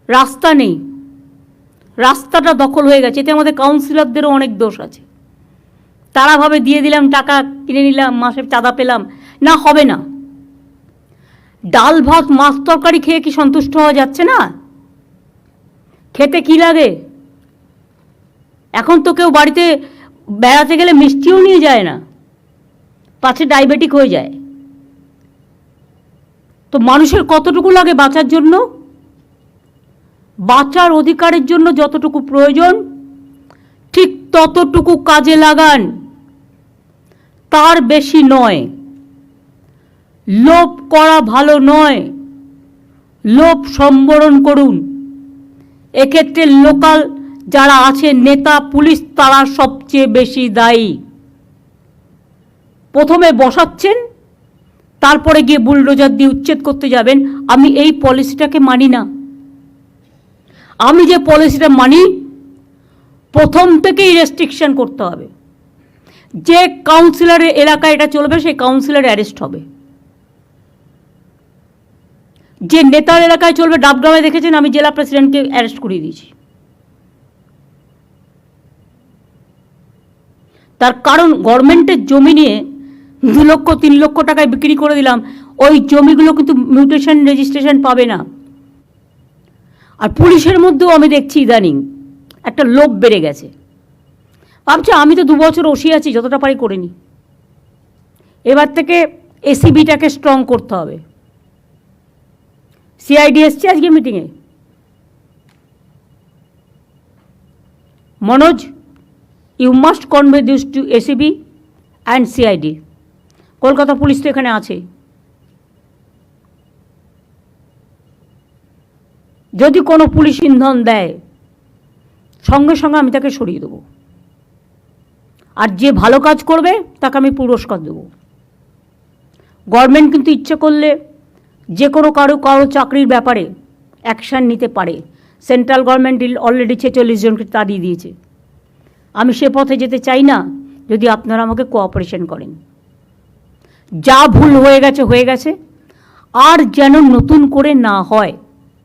রাস্তা নেই, রাস্তাটা দখল হয়ে গেছে। এতে আমাদের কাউন্সিলরদেরও অনেক দোষ আছে। তারা ভাবে দিয়ে দিলাম, টাকা কিনে নিলাম, মাসে চাঁদা পেলাম, না, হবে না। ডাল ভাত মাছ তরকারি খেয়ে কি সন্তুষ্ট হওয়া যাচ্ছে না? খেতে কি লাগে? এখন তো কেউ বাড়িতে বেড়াতে গেলে মিষ্টিও নিয়ে যায় না, পাছে ডায়াবেটিক হয়ে যায়। তো মানুষের কতটুকু লাগে বাঁচার জন্য? বাঁচার অধিকারের জন্য যতটুকু প্রয়োজন ঠিক ততটুকু কাজে লাগান, তার বেশি নয়। লোভ করা ভালো নয়, লোভ সম্বরণ করুন। এক্ষেত্রে লোকাল যারা আছে, নেতা, পুলিশ, তারা সবচেয়ে বেশি দায়ী। প্রথমে বসাচ্ছেন, তারপরে গিয়ে বুলডোজার দিয়ে উচ্ছেদ করতে যাবেন। আমি এই পলিসিটাকে মানি না। আমি যে পলিসিটা মানি, প্রথম থেকেই রেস্ট্রিকশন করতে হবে। যে কাউন্সিলরের এলাকায় এটা চলবে সেই কাউন্সিলর অ্যারেস্ট হবে। যে নেতার এলাকায় চলবে, ডাবগ্রামে দেখেছেন আমি জেলা প্রেসিডেন্টকে অ্যারেস্ট করিয়ে দিয়েছি। তার কারণ গভর্নমেন্টের জমি নিয়ে 2 লক্ষ 3 লক্ষ টাকায় বিক্রি করে দিলাম, ওই জমিগুলো কিন্তু মিউটেশন রেজিস্ট্রেশন পাবে না। আর পুলিশের মধ্যেও আমি দেখছি ইদানিং একটা লোভ বেড়ে গেছে। ভাবছি আমি তো 2 বছর ওসি আছি, যতটা পারি করে নি। এবার থেকে এসিবিটাকে স্ট্রং করতে হবে। সিআইডি এসছে আজকে মিটিংয়ে। Manoj, you must convey this to ACB and CID. Kolkata police তো এখানে আছে। যদি কোনো পুলিশ ইন্ধন দেয়, সঙ্গে সঙ্গে আমি তাকে সরিয়ে দেবো। আর যে ভালো কাজ করবে তাকে আমি পুরস্কার দেবো। গভর্নমেন্ট কিন্তু ইচ্ছে করলে যে কোনো কারো চাকরির ব্যাপারে অ্যাকশান নিতে পারে। সেন্ট্রাল গভর্নমেন্ট অলরেডি 46 জনকে তাড়িয়ে দিয়েছে। আমি সে পথে যেতে চাই না, যদি আপনারা আমাকে কোঅপারেশন করেন। যা ভুল হয়ে গেছে হয়ে গেছে, আর যেন নতুন করে না হয়।